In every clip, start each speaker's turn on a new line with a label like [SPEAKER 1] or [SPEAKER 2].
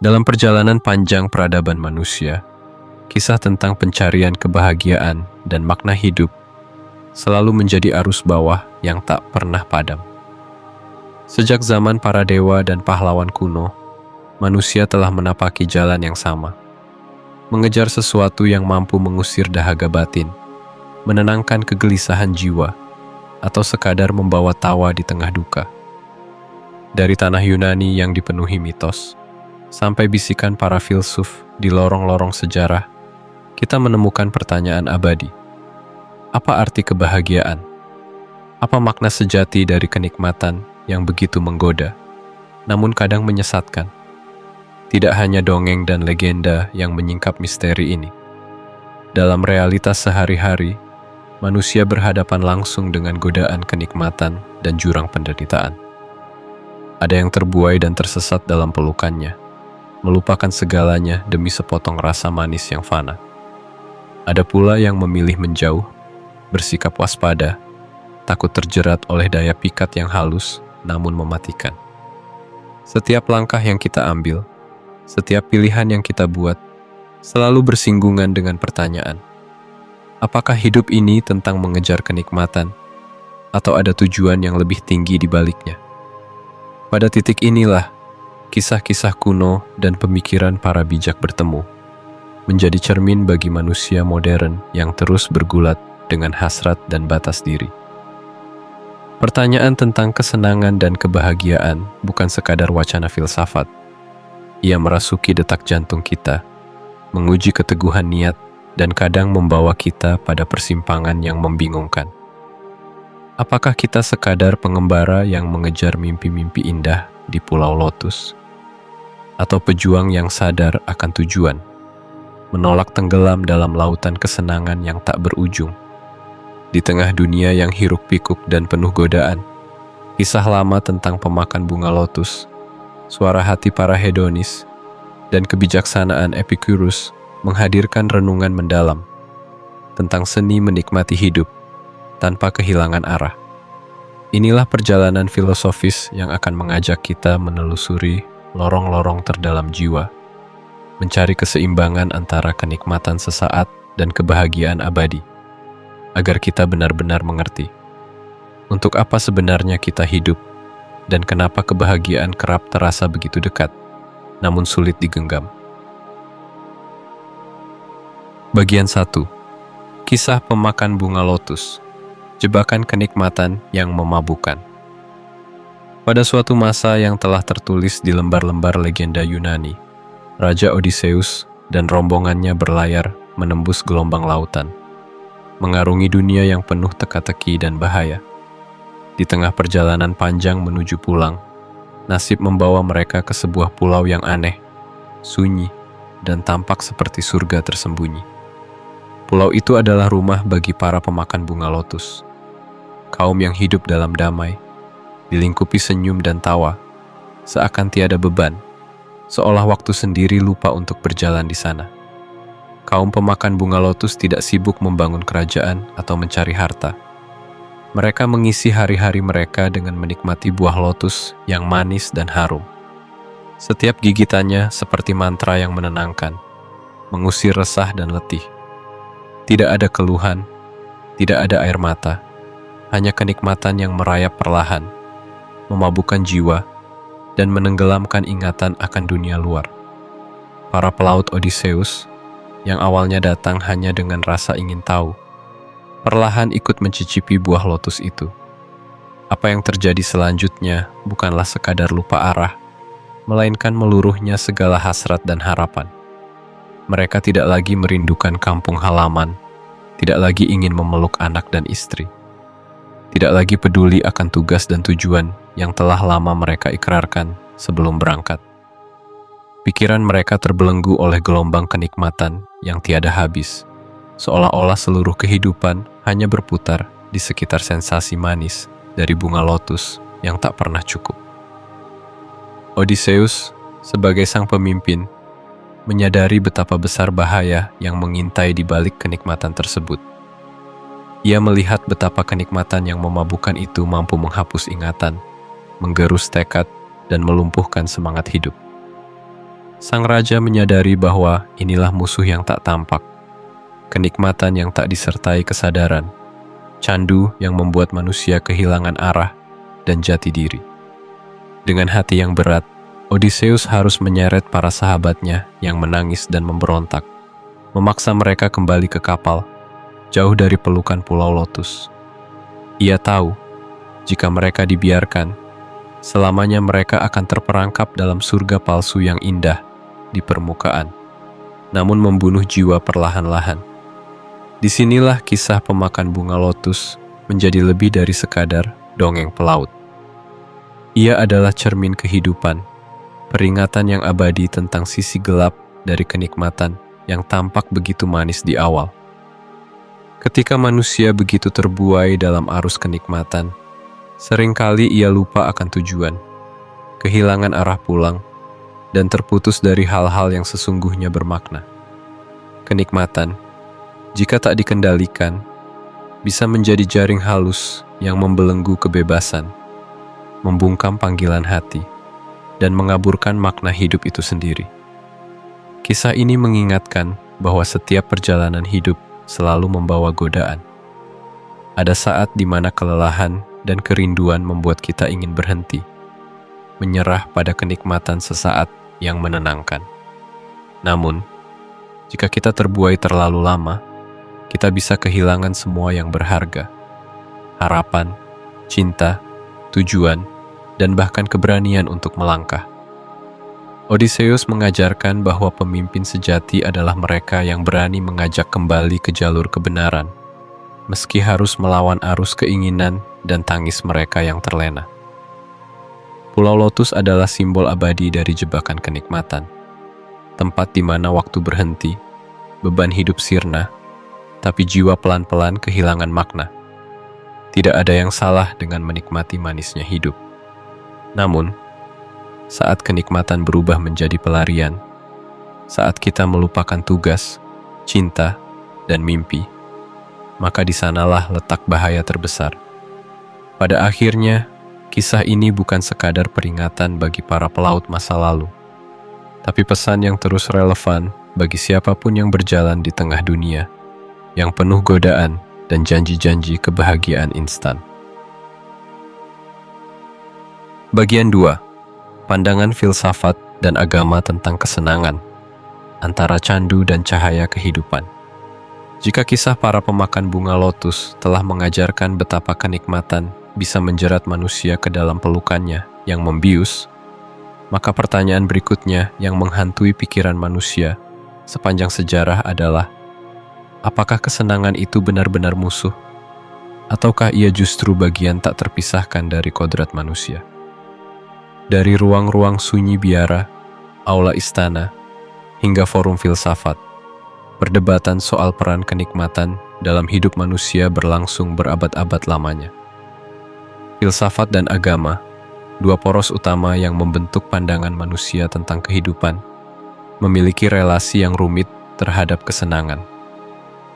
[SPEAKER 1] Dalam perjalanan panjang peradaban manusia, kisah tentang pencarian kebahagiaan dan makna hidup selalu menjadi arus bawah yang tak pernah padam. Sejak zaman para dewa dan pahlawan kuno, manusia telah menapaki jalan yang sama, mengejar sesuatu yang mampu mengusir dahaga batin, menenangkan kegelisahan jiwa, atau sekadar membawa tawa di tengah duka. Dari tanah Yunani yang dipenuhi mitos, sampai bisikan para filsuf di lorong-lorong sejarah, kita menemukan pertanyaan abadi. Apa arti kebahagiaan? Apa makna sejati dari kenikmatan yang begitu menggoda, namun kadang menyesatkan? Tidak hanya dongeng dan legenda yang menyingkap misteri ini. Dalam realitas sehari-hari, manusia berhadapan langsung dengan godaan kenikmatan dan jurang penderitaan. Ada yang terbuai dan tersesat dalam pelukannya, melupakan segalanya demi sepotong rasa manis yang fana. Ada pula yang memilih menjauh, bersikap waspada, takut terjerat oleh daya pikat yang halus namun mematikan. Setiap langkah yang kita ambil, setiap pilihan yang kita buat, selalu bersinggungan dengan pertanyaan, apakah hidup ini tentang mengejar kenikmatan, atau ada tujuan yang lebih tinggi di baliknya? Pada titik inilah, kisah-kisah kuno dan pemikiran para bijak bertemu, menjadi cermin bagi manusia modern yang terus bergulat dengan hasrat dan batas diri. Pertanyaan tentang kesenangan dan kebahagiaan bukan sekadar wacana filsafat. Ia merasuki detak jantung kita, menguji keteguhan niat, dan kadang membawa kita pada persimpangan yang membingungkan. Apakah kita sekadar pengembara yang mengejar mimpi-mimpi indah di Pulau Lotus? Atau pejuang yang sadar akan tujuan, menolak tenggelam dalam lautan kesenangan yang tak berujung? Di tengah dunia yang hiruk-pikuk dan penuh godaan, kisah lama tentang pemakan bunga lotus, suara hati para hedonis, dan kebijaksanaan Epicurus menghadirkan renungan mendalam tentang seni menikmati hidup tanpa kehilangan arah. Inilah perjalanan filosofis yang akan mengajak kita menelusuri lorong-lorong terdalam jiwa, mencari keseimbangan antara kenikmatan sesaat dan kebahagiaan abadi, agar kita benar-benar mengerti untuk apa sebenarnya kita hidup dan kenapa kebahagiaan kerap terasa begitu dekat, namun sulit digenggam. Bagian 1. Kisah pemakan bunga lotus, jebakan kenikmatan yang memabukkan. Pada suatu masa yang telah tertulis di lembar-lembar legenda Yunani, Raja Odysseus dan rombongannya berlayar menembus gelombang lautan, mengarungi dunia yang penuh teka-teki dan bahaya. Di tengah perjalanan panjang menuju pulang, nasib membawa mereka ke sebuah pulau yang aneh, sunyi, dan tampak seperti surga tersembunyi. Pulau itu adalah rumah bagi para pemakan bunga lotus, kaum yang hidup dalam damai, dilingkupi senyum dan tawa, seakan tiada beban, seolah waktu sendiri lupa untuk berjalan di sana. Kaum pemakan bunga lotus tidak sibuk membangun kerajaan atau mencari harta. Mereka mengisi hari-hari mereka dengan menikmati buah lotus yang manis dan harum. Setiap gigitannya seperti mantra yang menenangkan, mengusir resah dan letih. Tidak ada keluhan, tidak ada air mata, hanya kenikmatan yang merayap perlahan, memabukkan jiwa, dan menenggelamkan ingatan akan dunia luar. Para pelaut Odysseus yang awalnya datang hanya dengan rasa ingin tahu, perlahan ikut mencicipi buah lotus itu. Apa yang terjadi selanjutnya bukanlah sekadar lupa arah, melainkan meluruhnya segala hasrat dan harapan. Mereka tidak lagi merindukan kampung halaman, tidak lagi ingin memeluk anak dan istri, tidak lagi peduli akan tugas dan tujuan yang telah lama mereka ikrarkan sebelum berangkat. Pikiran mereka terbelenggu oleh gelombang kenikmatan yang tiada habis, seolah-olah seluruh kehidupan hanya berputar di sekitar sensasi manis dari bunga lotus yang tak pernah cukup. Odysseus, sebagai sang pemimpin, menyadari betapa besar bahaya yang mengintai di balik kenikmatan tersebut. Ia melihat betapa kenikmatan yang memabukkan itu mampu menghapus ingatan, menggerus tekad, dan melumpuhkan semangat hidup. Sang raja menyadari bahwa inilah musuh yang tak tampak, kenikmatan yang tak disertai kesadaran, candu yang membuat manusia kehilangan arah dan jati diri. Dengan hati yang berat, Odysseus harus menyeret para sahabatnya yang menangis dan memberontak, memaksa mereka kembali ke kapal, jauh dari pelukan Pulau Lotus. Ia tahu, jika mereka dibiarkan, selamanya mereka akan terperangkap dalam surga palsu yang indah di permukaan, namun membunuh jiwa perlahan-lahan. Disinilah kisah pemakan bunga lotus menjadi lebih dari sekadar dongeng pelaut. Ia adalah cermin kehidupan, peringatan yang abadi tentang sisi gelap dari kenikmatan yang tampak begitu manis di awal. Ketika manusia begitu terbuai dalam arus kenikmatan, seringkali ia lupa akan tujuan, kehilangan arah pulang, dan terputus dari hal-hal yang sesungguhnya bermakna. Kenikmatan, jika tak dikendalikan, bisa menjadi jaring halus yang membelenggu kebebasan, membungkam panggilan hati, dan mengaburkan makna hidup itu sendiri. Kisah ini mengingatkan bahwa setiap perjalanan hidup selalu membawa godaan. Ada saat di mana kelelahan dan kerinduan membuat kita ingin berhenti, menyerah pada kenikmatan sesaat yang menenangkan. Namun, jika kita terbuai terlalu lama, kita bisa kehilangan semua yang berharga. Harapan, cinta, tujuan, dan bahkan keberanian untuk melangkah. Odysseus mengajarkan bahwa pemimpin sejati adalah mereka yang berani mengajak kembali ke jalur kebenaran, meski harus melawan arus keinginan dan tangis mereka yang terlena. Pulau Lotus adalah simbol abadi dari jebakan kenikmatan, tempat di mana waktu berhenti, beban hidup sirna, tapi jiwa pelan-pelan kehilangan makna. Tidak ada yang salah dengan menikmati manisnya hidup. Namun, saat kenikmatan berubah menjadi pelarian, saat kita melupakan tugas, cinta, dan mimpi, maka di sanalah letak bahaya terbesar. Pada akhirnya, kisah ini bukan sekadar peringatan bagi para pelaut masa lalu, tapi pesan yang terus relevan bagi siapapun yang berjalan di tengah dunia, yang penuh godaan dan janji-janji kebahagiaan instan. Bagian 2. Pandangan filsafat dan agama tentang kesenangan, antara candu dan cahaya kehidupan. Jika kisah para pemakan bunga lotus telah mengajarkan betapa kenikmatan bisa menjerat manusia ke dalam pelukannya yang membius, maka pertanyaan berikutnya yang menghantui pikiran manusia sepanjang sejarah adalah, apakah kesenangan itu benar-benar musuh? Ataukah ia justru bagian tak terpisahkan dari kodrat manusia? Dari ruang-ruang sunyi biara, aula istana, hingga forum filsafat, perdebatan soal peran kenikmatan dalam hidup manusia berlangsung berabad-abad lamanya. Filsafat dan agama, dua poros utama yang membentuk pandangan manusia tentang kehidupan, memiliki relasi yang rumit terhadap kesenangan.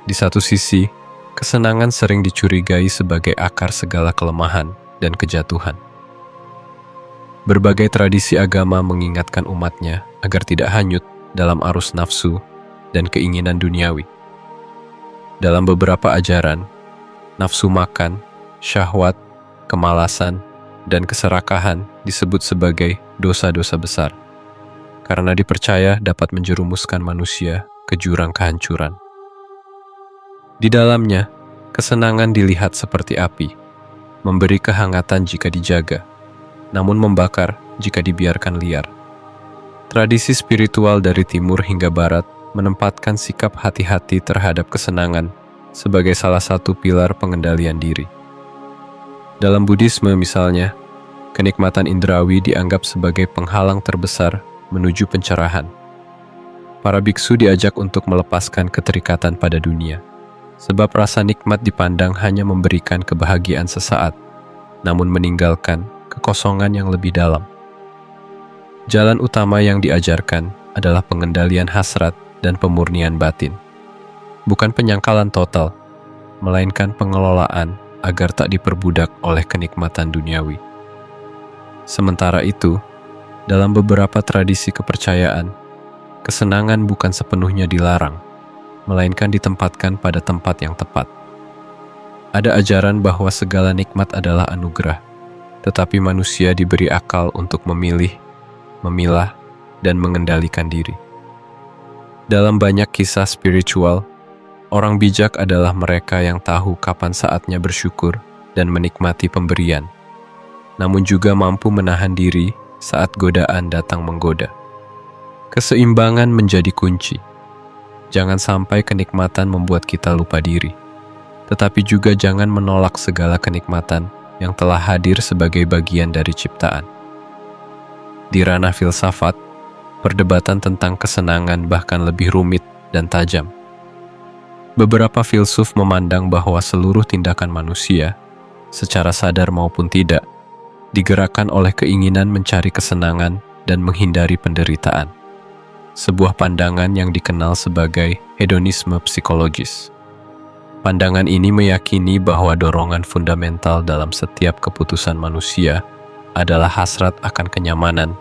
[SPEAKER 1] Di satu sisi, kesenangan sering dicurigai sebagai akar segala kelemahan dan kejatuhan. Berbagai tradisi agama mengingatkan umatnya agar tidak hanyut dalam arus nafsu dan keinginan duniawi. Dalam beberapa ajaran, nafsu makan, syahwat, kemalasan, dan keserakahan disebut sebagai dosa-dosa besar, karena dipercaya dapat menjerumuskan manusia ke jurang kehancuran. Di dalamnya, kesenangan dilihat seperti api, memberi kehangatan jika dijaga, namun membakar jika dibiarkan liar. Tradisi spiritual dari timur hingga barat menempatkan sikap hati-hati terhadap kesenangan sebagai salah satu pilar pengendalian diri. Dalam Buddhisme misalnya, kenikmatan indrawi dianggap sebagai penghalang terbesar menuju pencerahan. Para biksu diajak untuk melepaskan keterikatan pada dunia, sebab rasa nikmat dipandang hanya memberikan kebahagiaan sesaat, namun meninggalkan kekosongan yang lebih dalam. Jalan utama yang diajarkan adalah pengendalian hasrat dan pemurnian batin, bukan penyangkalan total, melainkan pengelolaan agar tak diperbudak oleh kenikmatan duniawi. Sementara itu, dalam beberapa tradisi kepercayaan, kesenangan bukan sepenuhnya dilarang, melainkan ditempatkan pada tempat yang tepat. Ada ajaran bahwa segala nikmat adalah anugerah, tetapi manusia diberi akal untuk memilih, memilah, dan mengendalikan diri. Dalam banyak kisah spiritual, orang bijak adalah mereka yang tahu kapan saatnya bersyukur dan menikmati pemberian, namun juga mampu menahan diri saat godaan datang menggoda. Keseimbangan menjadi kunci. Jangan sampai kenikmatan membuat kita lupa diri, tetapi juga jangan menolak segala kenikmatan yang telah hadir sebagai bagian dari ciptaan. Di ranah filsafat, perdebatan tentang kesenangan bahkan lebih rumit dan tajam. Beberapa filsuf memandang bahwa seluruh tindakan manusia, secara sadar maupun tidak, digerakkan oleh keinginan mencari kesenangan dan menghindari penderitaan. Sebuah pandangan yang dikenal sebagai hedonisme psikologis. Pandangan ini meyakini bahwa dorongan fundamental dalam setiap keputusan manusia adalah hasrat akan kenyamanan,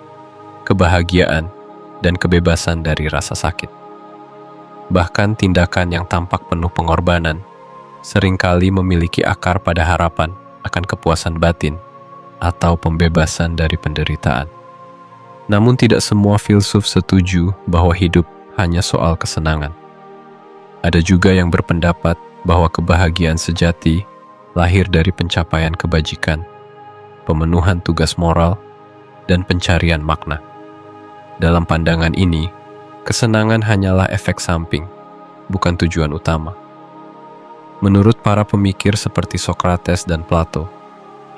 [SPEAKER 1] kebahagiaan, dan kebebasan dari rasa sakit. Bahkan tindakan yang tampak penuh pengorbanan seringkali memiliki akar pada harapan akan kepuasan batin atau pembebasan dari penderitaan. Namun tidak semua filsuf setuju bahwa hidup hanya soal kesenangan. Ada juga yang berpendapat bahwa kebahagiaan sejati lahir dari pencapaian kebajikan, pemenuhan tugas moral, dan pencarian makna. Dalam pandangan ini, kesenangan hanyalah efek samping, bukan tujuan utama. Menurut para pemikir seperti Socrates dan Plato,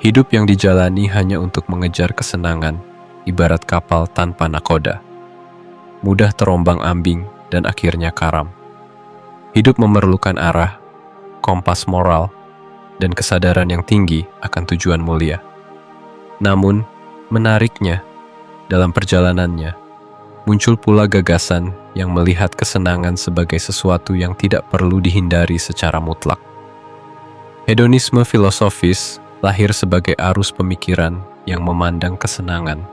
[SPEAKER 1] hidup yang dijalani hanya untuk mengejar kesenangan ibarat kapal tanpa nakoda, mudah terombang-ambing dan akhirnya karam. Hidup memerlukan arah, kompas moral, dan kesadaran yang tinggi akan tujuan mulia. Namun, menariknya, dalam perjalanannya, muncul pula gagasan yang melihat kesenangan sebagai sesuatu yang tidak perlu dihindari secara mutlak. Hedonisme filosofis lahir sebagai arus pemikiran yang memandang kesenangan,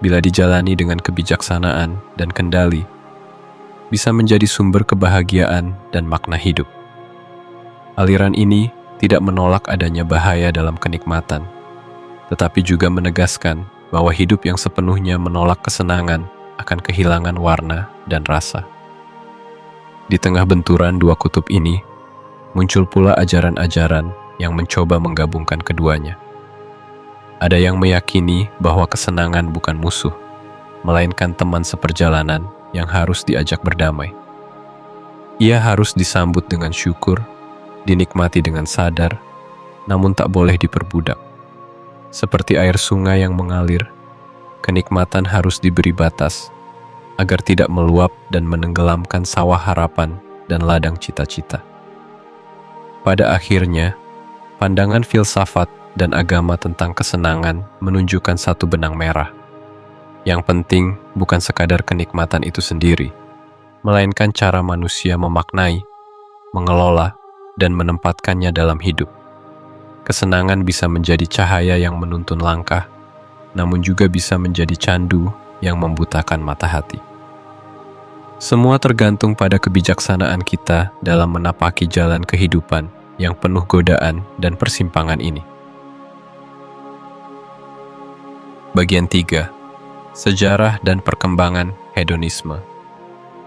[SPEAKER 1] bila dijalani dengan kebijaksanaan dan kendali, bisa menjadi sumber kebahagiaan dan makna hidup. Aliran ini tidak menolak adanya bahaya dalam kenikmatan, tetapi juga menegaskan bahwa hidup yang sepenuhnya menolak kesenangan akan kehilangan warna dan rasa. Di tengah benturan dua kutub ini, muncul pula ajaran-ajaran yang mencoba menggabungkan keduanya. Ada yang meyakini bahwa kesenangan bukan musuh, melainkan teman seperjalanan yang harus diajak berdamai. Ia harus disambut dengan syukur, dinikmati dengan sadar, namun tak boleh diperbudak. Seperti air sungai yang mengalir, kenikmatan harus diberi batas, agar tidak meluap dan menenggelamkan sawah harapan dan ladang cita-cita. Pada akhirnya, pandangan filsafat dan agama tentang kesenangan menunjukkan satu benang merah. Yang penting bukan sekadar kenikmatan itu sendiri, melainkan cara manusia memaknai, mengelola, dan menempatkannya dalam hidup. Kesenangan bisa menjadi cahaya yang menuntun langkah, namun juga bisa menjadi candu yang membutakan mata hati. Semua tergantung pada kebijaksanaan kita dalam menapaki jalan kehidupan yang penuh godaan dan persimpangan ini. Bagian 3. Sejarah dan perkembangan hedonisme.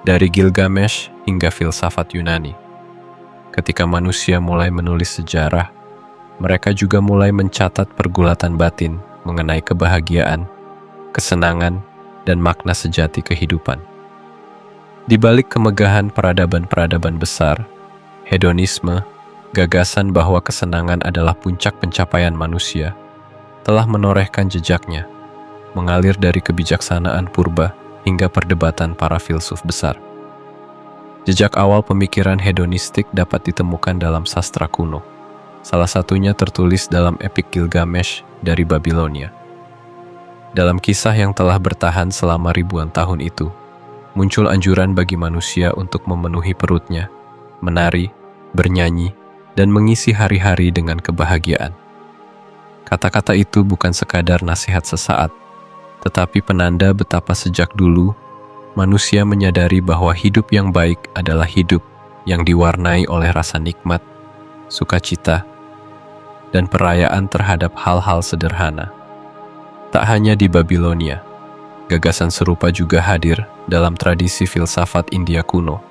[SPEAKER 1] Dari Gilgamesh hingga filsafat Yunani. Ketika manusia mulai menulis sejarah, mereka juga mulai mencatat pergulatan batin mengenai kebahagiaan, kesenangan, dan makna sejati kehidupan. Di balik kemegahan peradaban-peradaban besar, hedonisme, gagasan bahwa kesenangan adalah puncak pencapaian manusia, telah menorehkan jejaknya, mengalir dari kebijaksanaan purba hingga perdebatan para filsuf besar. Jejak awal pemikiran hedonistik dapat ditemukan dalam sastra kuno. Salah satunya tertulis dalam epik Gilgamesh dari Babilonia. Dalam kisah yang telah bertahan selama ribuan tahun itu, muncul anjuran bagi manusia untuk memenuhi perutnya, menari, bernyanyi, dan mengisi hari-hari dengan kebahagiaan. Kata-kata itu bukan sekadar nasihat sesaat, tetapi penanda betapa sejak dulu manusia menyadari bahwa hidup yang baik adalah hidup yang diwarnai oleh rasa nikmat, sukacita, dan perayaan terhadap hal-hal sederhana. Tak hanya di Babilonia, gagasan serupa juga hadir dalam tradisi filsafat India kuno,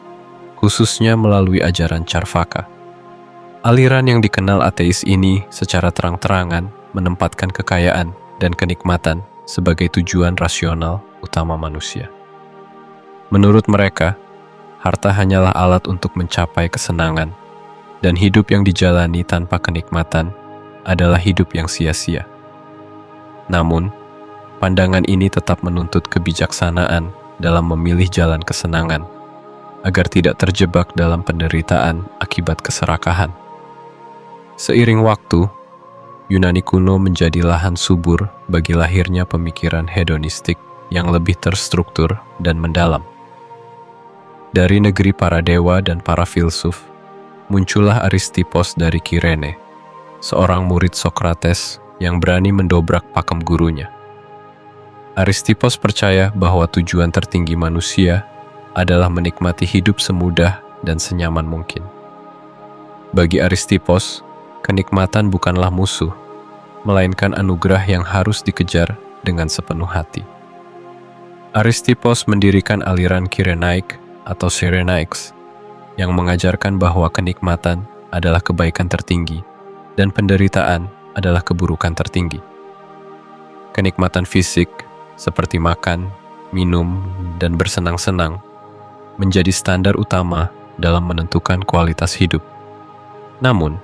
[SPEAKER 1] khususnya melalui ajaran Charvaka. Aliran yang dikenal ateis ini secara terang-terangan menempatkan kekayaan dan kenikmatan sebagai tujuan rasional utama manusia. Menurut mereka, harta hanyalah alat untuk mencapai kesenangan, dan hidup yang dijalani tanpa kenikmatan adalah hidup yang sia-sia. Namun, pandangan ini tetap menuntut kebijaksanaan dalam memilih jalan kesenangan, agar tidak terjebak dalam penderitaan akibat keserakahan. Seiring waktu, Yunani kuno menjadi lahan subur bagi lahirnya pemikiran hedonistik yang lebih terstruktur dan mendalam. Dari negeri para dewa dan para filsuf, muncullah Aristippos dari Kirene, seorang murid Sokrates yang berani mendobrak pakem gurunya. Aristippos percaya bahwa tujuan tertinggi manusia adalah menikmati hidup semudah dan senyaman mungkin. Bagi Aristippos, kenikmatan bukanlah musuh, melainkan anugerah yang harus dikejar dengan sepenuh hati. Aristippos mendirikan aliran Cyrenaic atau Cyrenaics yang mengajarkan bahwa kenikmatan adalah kebaikan tertinggi dan penderitaan adalah keburukan tertinggi. Kenikmatan fisik seperti makan, minum, dan bersenang-senang menjadi standar utama dalam menentukan kualitas hidup. Namun,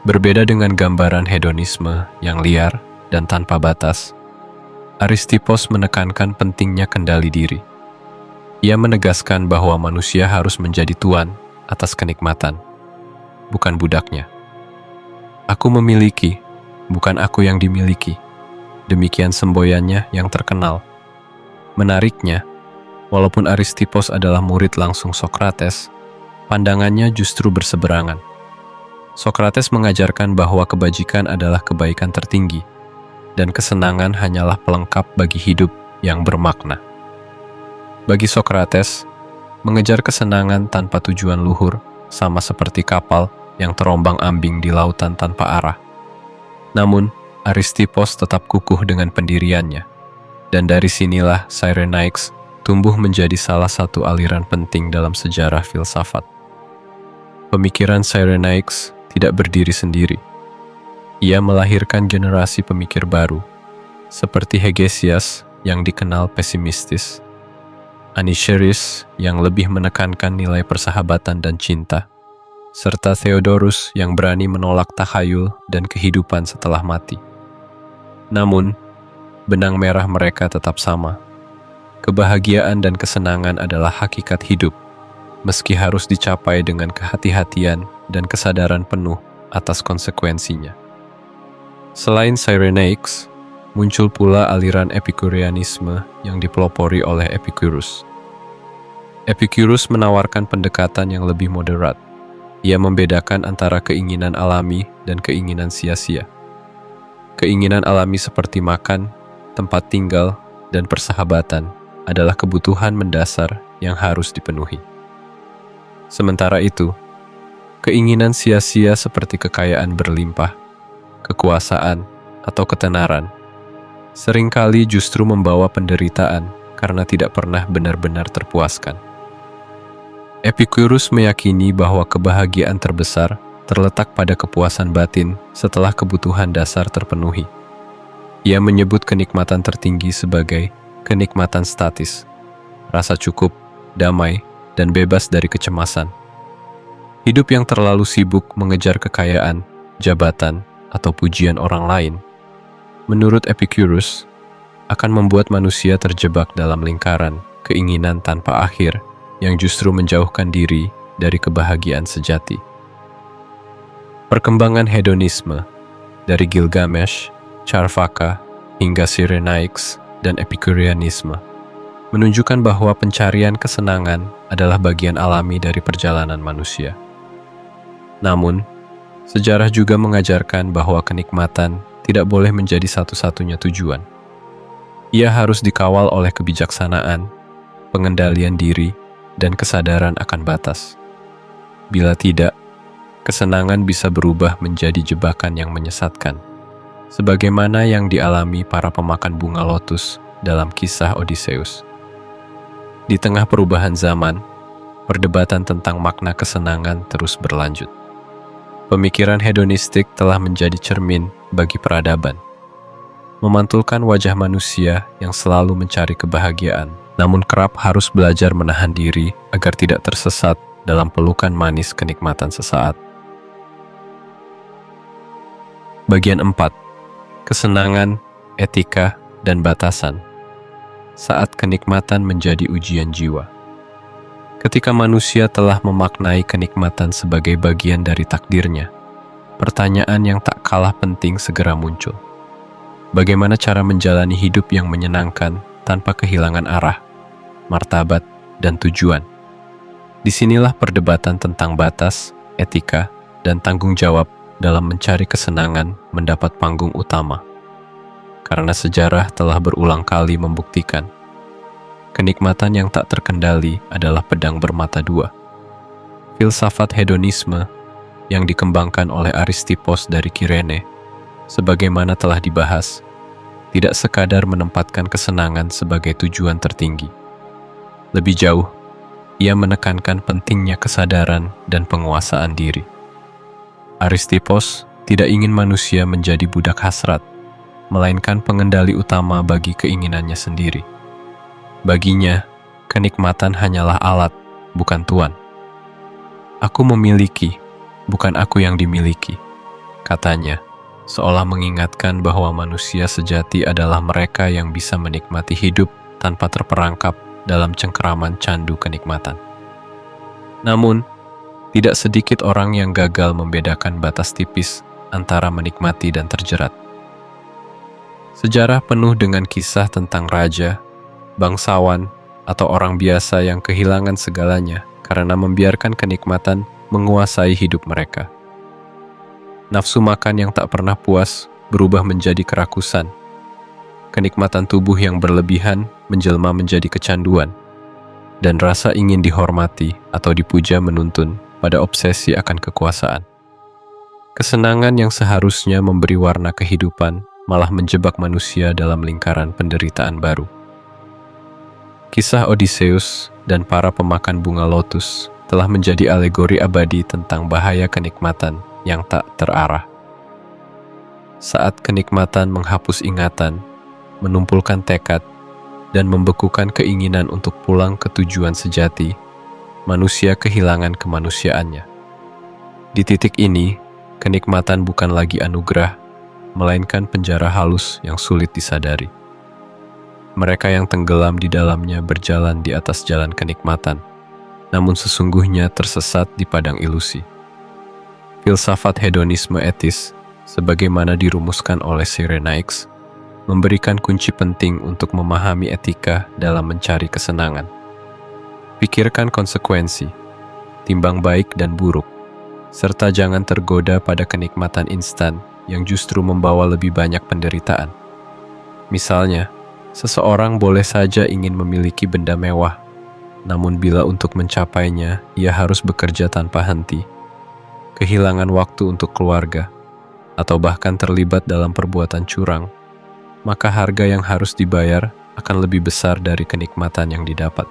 [SPEAKER 1] berbeda dengan gambaran hedonisme yang liar dan tanpa batas, Aristippos menekankan pentingnya kendali diri. Ia menegaskan bahwa manusia harus menjadi tuan atas kenikmatan, bukan budaknya. Aku memiliki, bukan aku yang dimiliki. Demikian semboyannya yang terkenal. Menariknya, walaupun Aristippos adalah murid langsung Sokrates, pandangannya justru berseberangan. Sokrates mengajarkan bahwa kebajikan adalah kebaikan tertinggi, dan kesenangan hanyalah pelengkap bagi hidup yang bermakna. Bagi Sokrates, mengejar kesenangan tanpa tujuan luhur sama seperti kapal yang terombang-ambing di lautan tanpa arah. Namun, Aristippos tetap kukuh dengan pendiriannya, dan dari sinilah Cyrenaics tumbuh menjadi salah satu aliran penting dalam sejarah filsafat. Pemikiran Cyrenaics tidak berdiri sendiri. Ia melahirkan generasi pemikir baru, seperti Hegesias yang dikenal pesimistis, Aniceris yang lebih menekankan nilai persahabatan dan cinta, serta Theodorus yang berani menolak takhayul dan kehidupan setelah mati. Namun, benang merah mereka tetap sama. Kebahagiaan dan kesenangan adalah hakikat hidup, meski harus dicapai dengan kehati-hatian dan kesadaran penuh atas konsekuensinya. Selain Cyrenaics, muncul pula aliran Epikureanisme yang dipelopori oleh Epicurus. Epicurus menawarkan pendekatan yang lebih moderat. Ia membedakan antara keinginan alami dan keinginan sia-sia. Keinginan alami seperti makan, tempat tinggal, dan persahabatan adalah kebutuhan mendasar yang harus dipenuhi. Sementara itu, keinginan sia-sia seperti kekayaan berlimpah, kekuasaan, atau ketenaran seringkali justru membawa penderitaan karena tidak pernah benar-benar terpuaskan. Epicurus meyakini bahwa kebahagiaan terbesar terletak pada kepuasan batin setelah kebutuhan dasar terpenuhi. Ia menyebut kenikmatan tertinggi sebagai kenikmatan statis, rasa cukup, damai, dan bebas dari kecemasan. Hidup yang terlalu sibuk mengejar kekayaan, jabatan, atau pujian orang lain, menurut Epicurus, akan membuat manusia terjebak dalam lingkaran keinginan tanpa akhir yang justru menjauhkan diri dari kebahagiaan sejati. Perkembangan hedonisme dari Gilgamesh, Charvaka, hingga Cyrenaics dan Epikureanisme menunjukkan bahwa pencarian kesenangan adalah bagian alami dari perjalanan manusia. Namun, sejarah juga mengajarkan bahwa kenikmatan tidak boleh menjadi satu-satunya tujuan. Ia harus dikawal oleh kebijaksanaan, pengendalian diri, dan kesadaran akan batas. Bila tidak, kesenangan bisa berubah menjadi jebakan yang menyesatkan, sebagaimana yang dialami para pemakan bunga lotus dalam kisah Odysseus. Di tengah perubahan zaman, perdebatan tentang makna kesenangan terus berlanjut. Pemikiran hedonistik telah menjadi cermin bagi peradaban, memantulkan wajah manusia yang selalu mencari kebahagiaan, namun kerap harus belajar menahan diri agar tidak tersesat dalam pelukan manis kenikmatan sesaat. Bagian 4. Kesenangan, etika, dan batasan. Saat kenikmatan menjadi ujian jiwa. Ketika manusia telah memaknai kenikmatan sebagai bagian dari takdirnya, pertanyaan yang tak kalah penting segera muncul. Bagaimana cara menjalani hidup yang menyenangkan tanpa kehilangan arah, martabat, dan tujuan? Disinilah perdebatan tentang batas, etika, dan tanggung jawab dalam mencari kesenangan mendapat panggung utama. Karena sejarah telah berulang kali membuktikan, kenikmatan yang tak terkendali adalah pedang bermata dua. Filsafat hedonisme yang dikembangkan oleh Aristippos dari Kirene, sebagaimana telah dibahas, tidak sekadar menempatkan kesenangan sebagai tujuan tertinggi. Lebih jauh, ia menekankan pentingnya kesadaran dan penguasaan diri. Aristippos tidak ingin manusia menjadi budak hasrat, melainkan pengendali utama bagi keinginannya sendiri. Baginya, kenikmatan hanyalah alat, bukan tuan. Aku memiliki, bukan aku yang dimiliki, katanya, seolah mengingatkan bahwa manusia sejati adalah mereka yang bisa menikmati hidup tanpa terperangkap dalam cengkeraman candu kenikmatan. Namun, tidak sedikit orang yang gagal membedakan batas tipis antara menikmati dan terjerat. Sejarah penuh dengan kisah tentang raja, bangsawan, atau orang biasa yang kehilangan segalanya karena membiarkan kenikmatan menguasai hidup mereka. Nafsu makan yang tak pernah puas berubah menjadi kerakusan. Kenikmatan tubuh yang berlebihan menjelma menjadi kecanduan, dan rasa ingin dihormati atau dipuja menuntun pada obsesi akan kekuasaan. Kesenangan yang seharusnya memberi warna kehidupan malah menjebak manusia dalam lingkaran penderitaan baru. Kisah Odysseus dan para pemakan bunga lotus telah menjadi alegori abadi tentang bahaya kenikmatan yang tak terarah. Saat kenikmatan menghapus ingatan, menumpulkan tekad, dan membekukan keinginan untuk pulang ke tujuan sejati, manusia kehilangan kemanusiaannya. Di titik ini, kenikmatan bukan lagi anugerah, melainkan penjara halus yang sulit disadari. Mereka yang tenggelam di dalamnya berjalan di atas jalan kenikmatan, namun sesungguhnya tersesat di padang ilusi. Filsafat hedonisme etis, sebagaimana dirumuskan oleh Cyrenaics, memberikan kunci penting untuk memahami etika dalam mencari kesenangan. Pikirkan konsekuensi, timbang baik dan buruk, serta jangan tergoda pada kenikmatan instan yang justru membawa lebih banyak penderitaan. Misalnya, seseorang boleh saja ingin memiliki benda mewah, namun bila untuk mencapainya ia harus bekerja tanpa henti, kehilangan waktu untuk keluarga, atau bahkan terlibat dalam perbuatan curang, maka harga yang harus dibayar akan lebih besar dari kenikmatan yang didapat.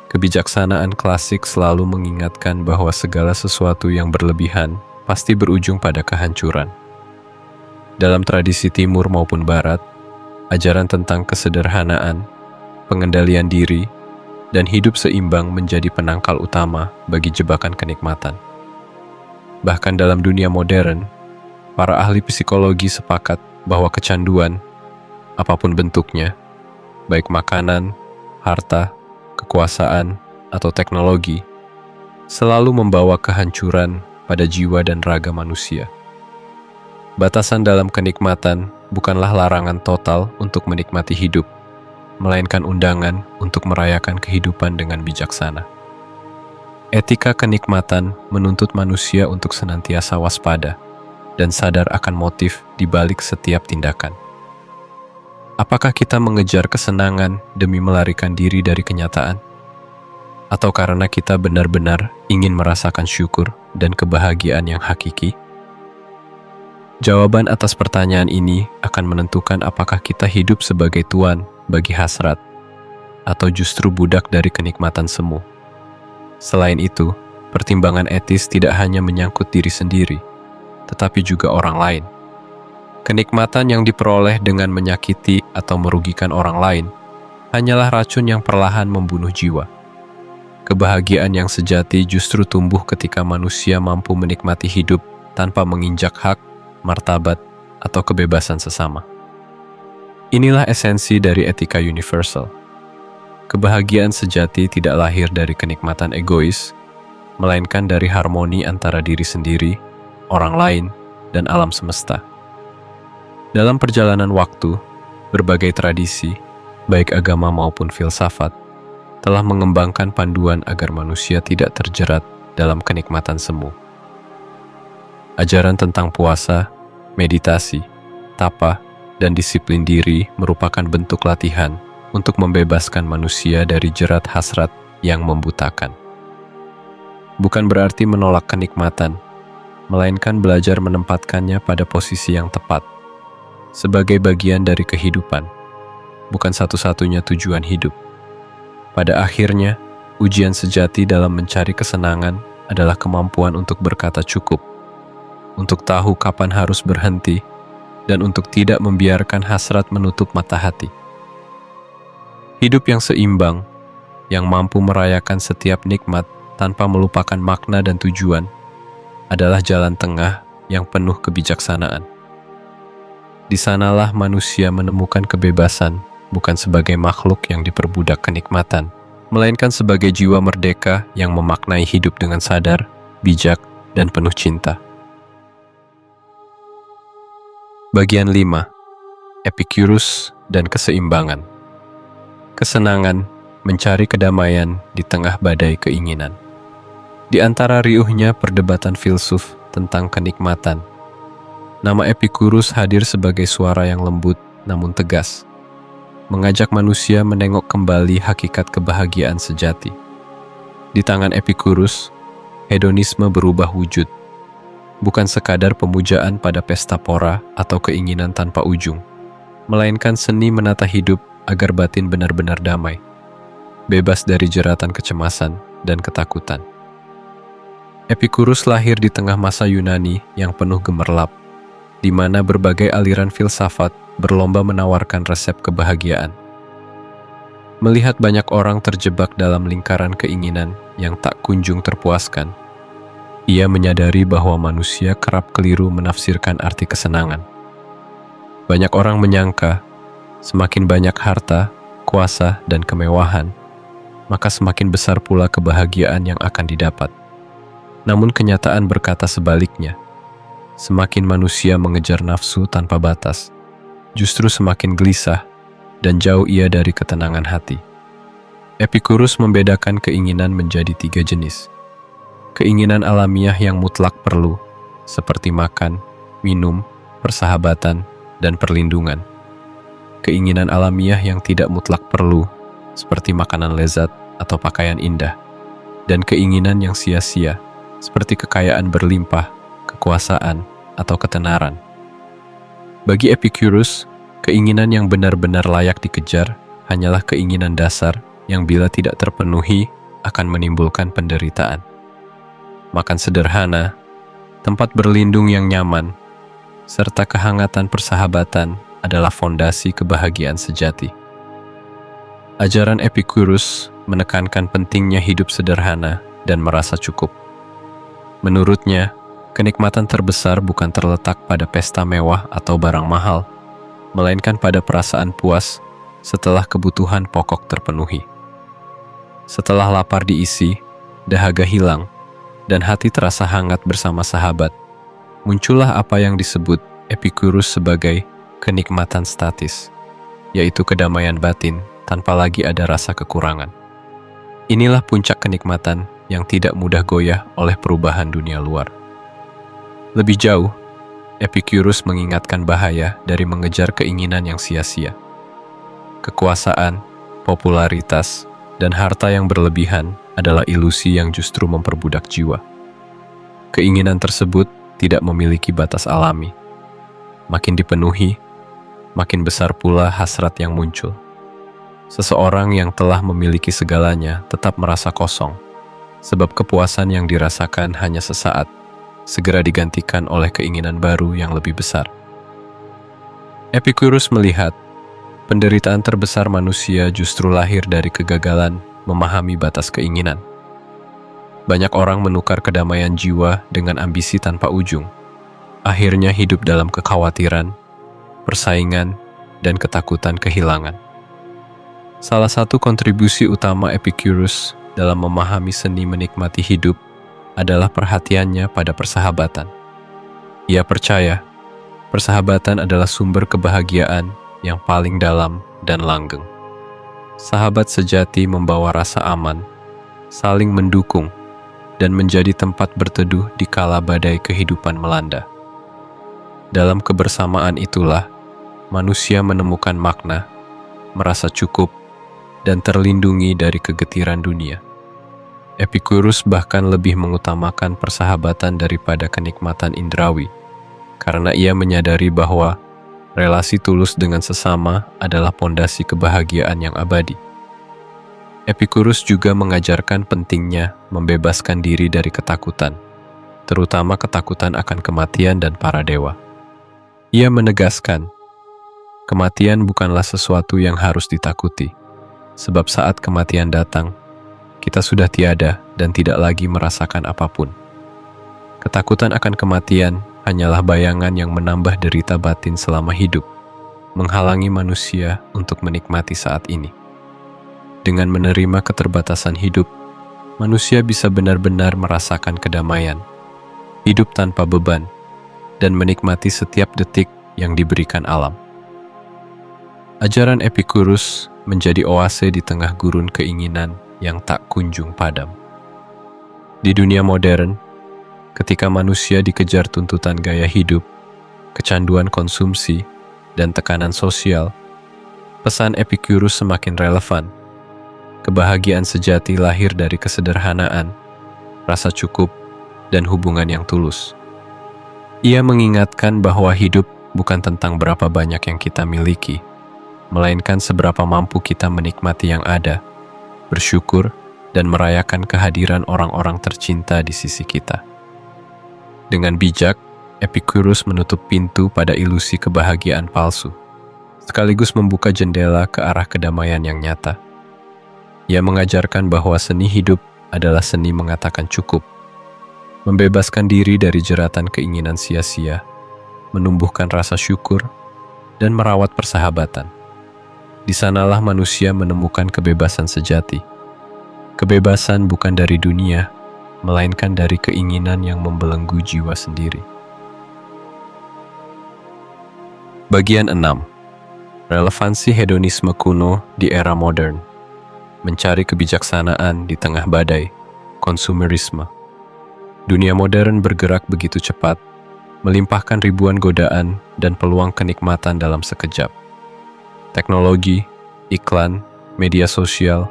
[SPEAKER 1] Kebijaksanaan klasik selalu mengingatkan bahwa segala sesuatu yang berlebihan pasti berujung pada kehancuran. Dalam tradisi Timur maupun Barat, ajaran tentang kesederhanaan, pengendalian diri, dan hidup seimbang menjadi penangkal utama bagi jebakan kenikmatan. Bahkan dalam dunia modern, para ahli psikologi sepakat bahwa kecanduan, apapun bentuknya, baik makanan, harta, kekuasaan, atau teknologi, selalu membawa kehancuran pada jiwa dan raga manusia. Batasan dalam kenikmatan bukanlah larangan total untuk menikmati hidup, melainkan undangan untuk merayakan kehidupan dengan bijaksana. Etika kenikmatan menuntut manusia untuk senantiasa waspada dan sadar akan motif di balik setiap tindakan. Apakah kita mengejar kesenangan demi melarikan diri dari kenyataan? Atau karena kita benar-benar ingin merasakan syukur dan kebahagiaan yang hakiki? Jawaban atas pertanyaan ini akan menentukan apakah kita hidup sebagai tuan bagi hasrat, atau justru budak dari kenikmatan semu. Selain itu, pertimbangan etis tidak hanya menyangkut diri sendiri, tetapi juga orang lain. Kenikmatan yang diperoleh dengan menyakiti atau merugikan orang lain hanyalah racun yang perlahan membunuh jiwa. Kebahagiaan yang sejati justru tumbuh ketika manusia mampu menikmati hidup tanpa menginjak hak, martabat, atau kebebasan sesama. Inilah esensi dari etika universal. Kebahagiaan sejati tidak lahir dari kenikmatan egois, melainkan dari harmoni antara diri sendiri, orang lain, dan alam semesta. Dalam perjalanan waktu, berbagai tradisi, baik agama maupun filsafat, telah mengembangkan panduan agar manusia tidak terjerat dalam kenikmatan semu. Ajaran tentang puasa, meditasi, tapa, dan disiplin diri merupakan bentuk latihan untuk membebaskan manusia dari jerat hasrat yang membutakan. Bukan berarti menolak kenikmatan, melainkan belajar menempatkannya pada posisi yang tepat, sebagai bagian dari kehidupan, bukan satu-satunya tujuan hidup. Pada akhirnya, ujian sejati dalam mencari kesenangan adalah kemampuan untuk berkata cukup, untuk tahu kapan harus berhenti, dan untuk tidak membiarkan hasrat menutup mata hati. Hidup yang seimbang, yang mampu merayakan setiap nikmat tanpa melupakan makna dan tujuan, adalah jalan tengah yang penuh kebijaksanaan. Di sanalah manusia menemukan kebebasan, bukan sebagai makhluk yang diperbudak kenikmatan, melainkan sebagai jiwa merdeka yang memaknai hidup dengan sadar, bijak, dan penuh cinta. Bagian 5. Epicurus dan keseimbangan. Kesenangan, mencari kedamaian di tengah badai keinginan. Di antara riuhnya perdebatan filsuf tentang kenikmatan, nama Epicurus hadir sebagai suara yang lembut namun tegas, mengajak manusia menengok kembali hakikat kebahagiaan sejati. Di tangan Epicurus, hedonisme berubah wujud, bukan sekadar pemujaan pada pesta pora atau keinginan tanpa ujung, melainkan seni menata hidup agar batin benar-benar damai, bebas dari jeratan kecemasan dan ketakutan. Epicurus lahir di tengah masa Yunani yang penuh gemerlap, di mana berbagai aliran filsafat berlomba menawarkan resep kebahagiaan. Melihat banyak orang terjebak dalam lingkaran keinginan yang tak kunjung terpuaskan, ia menyadari bahwa manusia kerap keliru menafsirkan arti kesenangan. Banyak orang menyangka, semakin banyak harta, kuasa, dan kemewahan, maka semakin besar pula kebahagiaan yang akan didapat. Namun kenyataan berkata sebaliknya. Semakin manusia mengejar nafsu tanpa batas, justru semakin gelisah dan jauh ia dari ketenangan hati. Epicurus membedakan keinginan menjadi 3 jenis. Keinginan alamiah yang mutlak perlu, seperti makan, minum, persahabatan, dan perlindungan. Keinginan alamiah yang tidak mutlak perlu, seperti makanan lezat atau pakaian indah. Dan keinginan yang sia-sia, seperti kekayaan berlimpah, kekuasaan, atau ketenaran. Bagi Epicurus, keinginan yang benar-benar layak dikejar hanyalah keinginan dasar yang bila tidak terpenuhi akan menimbulkan penderitaan. Makan sederhana, tempat berlindung yang nyaman, serta kehangatan persahabatan adalah fondasi kebahagiaan sejati. Ajaran Epicurus menekankan pentingnya hidup sederhana dan merasa cukup. Menurutnya, kenikmatan terbesar bukan terletak pada pesta mewah atau barang mahal, melainkan pada perasaan puas setelah kebutuhan pokok terpenuhi. Setelah lapar diisi, dahaga hilang, dan hati terasa hangat bersama sahabat, muncullah apa yang disebut Epicurus sebagai kenikmatan statis, yaitu kedamaian batin tanpa lagi ada rasa kekurangan. Inilah puncak kenikmatan yang tidak mudah goyah oleh perubahan dunia luar. Lebih jauh, Epicurus mengingatkan bahaya dari mengejar keinginan yang sia-sia. kekuasaan, popularitas, dan harta yang berlebihan adalah ilusi yang justru memperbudak jiwa. Keinginan tersebut tidak memiliki batas alami. Makin dipenuhi, makin besar pula hasrat yang muncul. Seseorang yang telah memiliki segalanya tetap merasa kosong, sebab kepuasan yang dirasakan hanya sesaat, segera digantikan oleh keinginan baru yang lebih besar. Epicurus melihat, penderitaan terbesar manusia justru lahir dari kegagalan memahami batas keinginan. Banyak orang menukar kedamaian jiwa dengan ambisi tanpa ujung. Akhirnya hidup dalam kekhawatiran, persaingan, dan ketakutan kehilangan. Salah satu kontribusi utama Epicurus dalam memahami seni menikmati hidup adalah perhatiannya pada persahabatan. Ia percaya, persahabatan adalah sumber kebahagiaan yang paling dalam dan langgeng. Sahabat sejati membawa rasa aman, saling mendukung, dan menjadi tempat berteduh di kala badai kehidupan melanda. Dalam kebersamaan itulah, manusia menemukan makna, merasa cukup, dan terlindungi dari kegetiran dunia. Epicurus bahkan lebih mengutamakan persahabatan daripada kenikmatan indrawi, karena ia menyadari bahwa relasi tulus dengan sesama adalah pondasi kebahagiaan yang abadi. Epicurus juga mengajarkan pentingnya membebaskan diri dari ketakutan, terutama ketakutan akan kematian dan para dewa. Ia menegaskan, kematian bukanlah sesuatu yang harus ditakuti, sebab saat kematian datang, kita sudah tiada dan tidak lagi merasakan apapun. Ketakutan akan kematian hanyalah bayangan yang menambah derita batin selama hidup, menghalangi manusia untuk menikmati saat ini. Dengan menerima keterbatasan hidup, manusia bisa benar-benar merasakan kedamaian, hidup tanpa beban, dan menikmati setiap detik yang diberikan alam. Ajaran Epicurus menjadi oase di tengah gurun keinginan yang tak kunjung padam. Di dunia modern, ketika manusia dikejar tuntutan gaya hidup, kecanduan konsumsi, dan tekanan sosial, pesan Epicurus semakin relevan. Kebahagiaan sejati lahir dari kesederhanaan, rasa cukup, dan hubungan yang tulus. Ia mengingatkan bahwa hidup bukan tentang berapa banyak yang kita miliki, melainkan seberapa mampu kita menikmati yang ada, bersyukur, dan merayakan kehadiran orang-orang tercinta di sisi kita. Dengan bijak, Epicurus menutup pintu pada ilusi kebahagiaan palsu, sekaligus membuka jendela ke arah kedamaian yang nyata. Ia mengajarkan bahwa seni hidup adalah seni mengatakan cukup, membebaskan diri dari jeratan keinginan sia-sia, menumbuhkan rasa syukur, dan merawat persahabatan. Di sanalah manusia menemukan kebebasan sejati. Kebebasan bukan dari dunia, melainkan dari keinginan yang membelenggu jiwa sendiri. Bagian 6. Relevansi hedonisme kuno di era modern. Mencari kebijaksanaan di tengah badai, konsumerisme. Dunia modern bergerak begitu cepat, melimpahkan ribuan godaan dan peluang kenikmatan dalam sekejap. Teknologi, iklan, media sosial,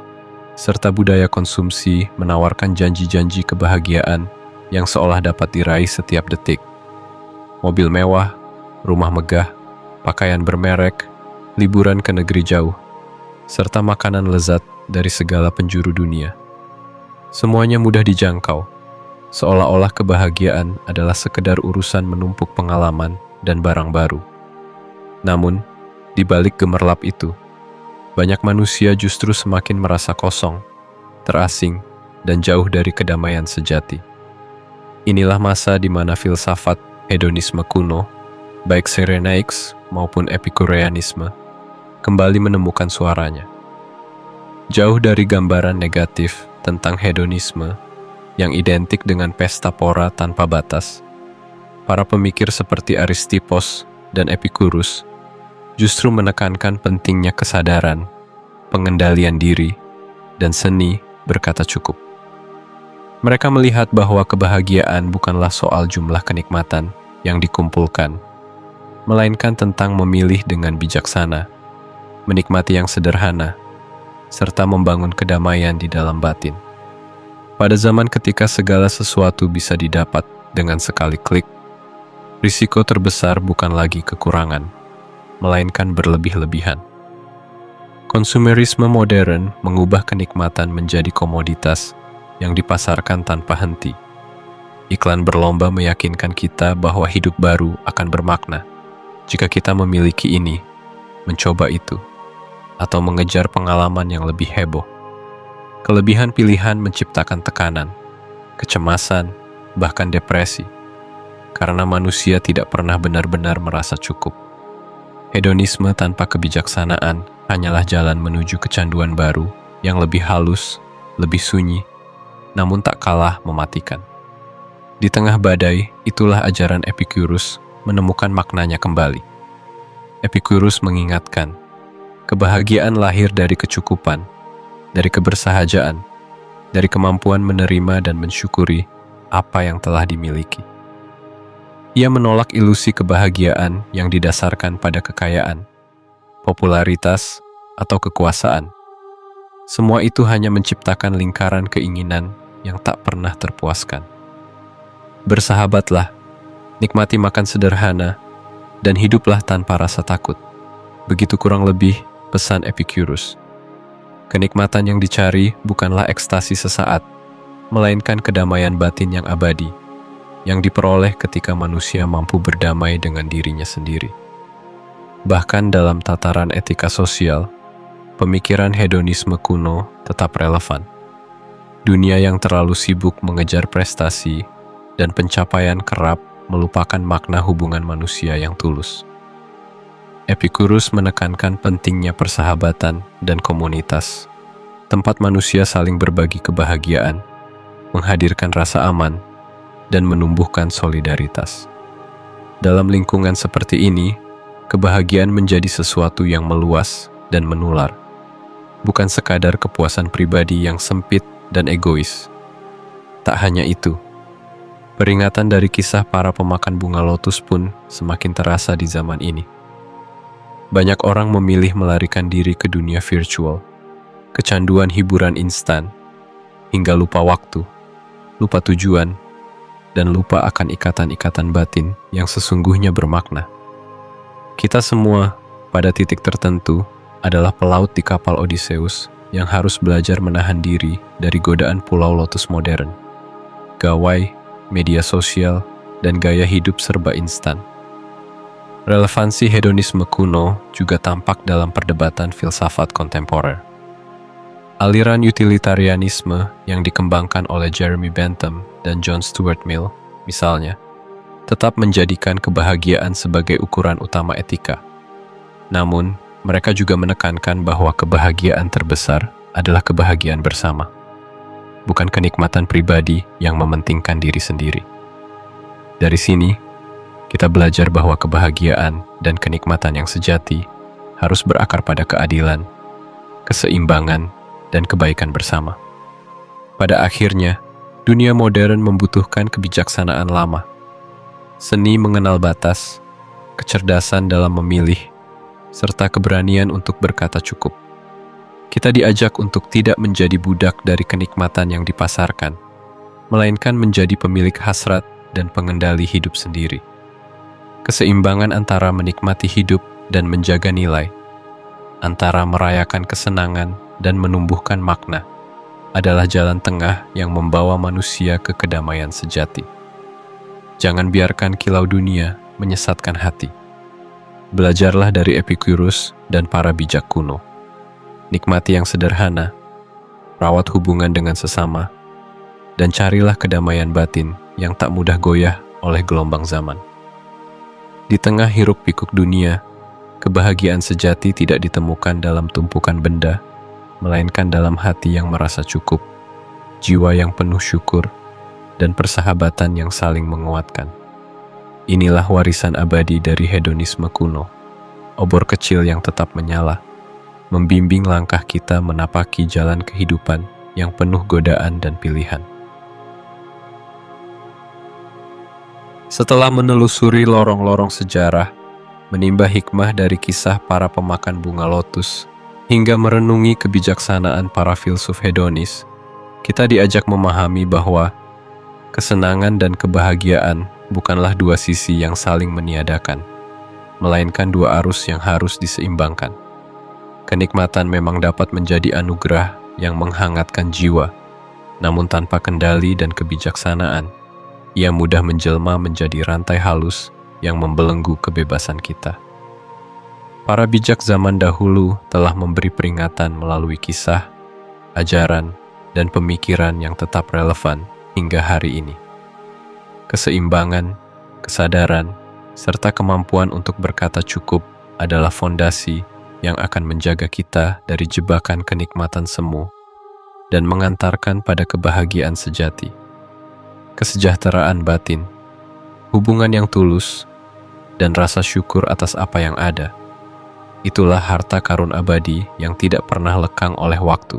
[SPEAKER 1] serta budaya konsumsi menawarkan janji-janji kebahagiaan yang seolah dapat diraih setiap detik. Mobil mewah, rumah megah, pakaian bermerek, liburan ke negeri jauh, serta makanan lezat dari segala penjuru dunia. Semuanya mudah dijangkau, seolah-olah kebahagiaan adalah sekedar urusan menumpuk pengalaman dan barang baru. Namun, di balik gemerlap itu, banyak manusia justru semakin merasa kosong, terasing, dan jauh dari kedamaian sejati. Inilah masa di mana filsafat hedonisme kuno, baik Cyrenaics maupun Epikureanisme, kembali menemukan suaranya. Jauh dari gambaran negatif tentang hedonisme yang identik dengan pesta pora tanpa batas, para pemikir seperti Aristippos dan Epicurus justru menekankan pentingnya kesadaran, pengendalian diri, dan seni berkata cukup. Mereka melihat bahwa kebahagiaan bukanlah soal jumlah kenikmatan yang dikumpulkan, melainkan tentang memilih dengan bijaksana, menikmati yang sederhana, serta membangun kedamaian di dalam batin. Pada zaman ketika segala sesuatu bisa didapat dengan sekali klik, risiko terbesar bukan lagi kekurangan, melainkan berlebih-lebihan. Konsumerisme modern mengubah kenikmatan menjadi komoditas yang dipasarkan tanpa henti. Iklan berlomba meyakinkan kita bahwa hidup baru akan bermakna jika kita memiliki ini, mencoba itu, atau mengejar pengalaman yang lebih heboh. Kelebihan pilihan menciptakan tekanan, kecemasan, bahkan depresi, karena manusia tidak pernah benar-benar merasa cukup. Hedonisme tanpa kebijaksanaan hanyalah jalan menuju kecanduan baru yang lebih halus, lebih sunyi, namun tak kalah mematikan. Di tengah badai, itulah ajaran Epicurus menemukan maknanya kembali. Epicurus mengingatkan, kebahagiaan lahir dari kecukupan, dari kebersahajaan, dari kemampuan menerima dan mensyukuri apa yang telah dimiliki. Ia menolak ilusi kebahagiaan yang didasarkan pada kekayaan, popularitas, atau kekuasaan. Semua itu hanya menciptakan lingkaran keinginan yang tak pernah terpuaskan. Bersahabatlah, nikmati makan sederhana, dan hiduplah tanpa rasa takut. Begitu kurang lebih pesan Epicurus. Kenikmatan yang dicari bukanlah ekstasi sesaat, melainkan kedamaian batin yang abadi, yang diperoleh ketika manusia mampu berdamai dengan dirinya sendiri. Bahkan dalam tataran etika sosial, pemikiran hedonisme kuno tetap relevan. Dunia yang terlalu sibuk mengejar prestasi dan pencapaian kerap melupakan makna hubungan manusia yang tulus. Epicurus menekankan pentingnya persahabatan dan komunitas, tempat manusia saling berbagi kebahagiaan, menghadirkan rasa aman, dan menumbuhkan solidaritas. Dalam lingkungan seperti ini, kebahagiaan menjadi sesuatu yang meluas dan menular, bukan sekadar kepuasan pribadi yang sempit dan egois. Tak hanya itu, peringatan dari kisah para pemakan bunga lotus pun semakin terasa di zaman ini. Banyak orang memilih melarikan diri ke dunia virtual, kecanduan hiburan instan, hingga lupa waktu, lupa tujuan, dan lupa akan ikatan-ikatan batin yang sesungguhnya bermakna. Kita semua, pada titik tertentu, adalah pelaut di kapal Odysseus yang harus belajar menahan diri dari godaan pulau lotus modern, gawai, media sosial, dan gaya hidup serba instan. Relevansi hedonisme kuno juga tampak dalam perdebatan filsafat kontemporer. Aliran utilitarianisme yang dikembangkan oleh Jeremy Bentham dan John Stuart Mill, misalnya, tetap menjadikan kebahagiaan sebagai ukuran utama etika. Namun, mereka juga menekankan bahwa kebahagiaan terbesar adalah kebahagiaan bersama, bukan kenikmatan pribadi yang mementingkan diri sendiri. Dari sini, kita belajar bahwa kebahagiaan dan kenikmatan yang sejati harus berakar pada keadilan, keseimbangan, dan kebaikan bersama. Pada akhirnya, dunia modern membutuhkan kebijaksanaan lama, seni mengenal batas, kecerdasan dalam memilih, serta keberanian untuk berkata cukup. Kita diajak untuk tidak menjadi budak dari kenikmatan yang dipasarkan, melainkan menjadi pemilik hasrat dan pengendali hidup sendiri. Keseimbangan antara menikmati hidup dan menjaga nilai, antara merayakan kesenangan dan menumbuhkan makna, adalah jalan tengah yang membawa manusia ke kedamaian sejati. Jangan biarkan kilau dunia menyesatkan hati. Belajarlah dari Epicurus dan para bijak kuno. Nikmati yang sederhana, rawat hubungan dengan sesama, dan carilah kedamaian batin yang tak mudah goyah oleh gelombang zaman. Di tengah hiruk-pikuk dunia, kebahagiaan sejati tidak ditemukan dalam tumpukan benda, melainkan dalam hati yang merasa cukup, jiwa yang penuh syukur, dan persahabatan yang saling menguatkan. Inilah warisan abadi dari hedonisme kuno, obor kecil yang tetap menyala, membimbing langkah kita menapaki jalan kehidupan yang penuh godaan dan pilihan. Setelah menelusuri lorong-lorong sejarah, menimba hikmah dari kisah para pemakan bunga lotus, hingga merenungi kebijaksanaan para filsuf hedonis, kita diajak memahami bahwa kesenangan dan kebahagiaan bukanlah dua sisi yang saling meniadakan, melainkan dua arus yang harus diseimbangkan. Kenikmatan memang dapat menjadi anugerah yang menghangatkan jiwa, namun tanpa kendali dan kebijaksanaan, ia mudah menjelma menjadi rantai halus yang membelenggu kebebasan kita. Para bijak zaman dahulu telah memberi peringatan melalui kisah, ajaran, dan pemikiran yang tetap relevan hingga hari ini. Keseimbangan, kesadaran, serta kemampuan untuk berkata cukup adalah fondasi yang akan menjaga kita dari jebakan kenikmatan semu dan mengantarkan pada kebahagiaan sejati. Kesejahteraan batin, hubungan yang tulus, dan rasa syukur atas apa yang ada. Itulah harta karun abadi yang tidak pernah lekang oleh waktu.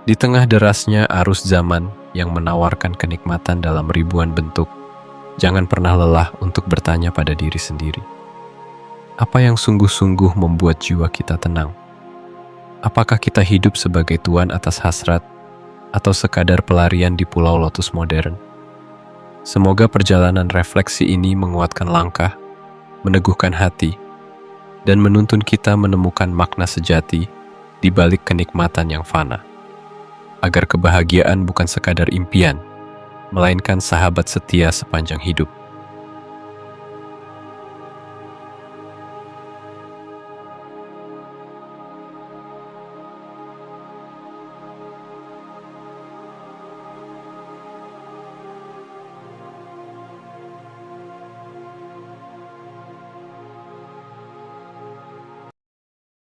[SPEAKER 1] Di tengah derasnya arus zaman yang menawarkan kenikmatan dalam ribuan bentuk, jangan pernah lelah untuk bertanya pada diri sendiri. Apa yang sungguh-sungguh membuat jiwa kita tenang? Apakah kita hidup sebagai tuan atas hasrat, atau sekadar pelarian di pulau lotus modern? Semoga perjalanan refleksi ini menguatkan langkah, meneguhkan hati, dan menuntun kita menemukan makna sejati di balik kenikmatan yang fana. Agar kebahagiaan bukan sekadar impian, melainkan sahabat setia sepanjang hidup.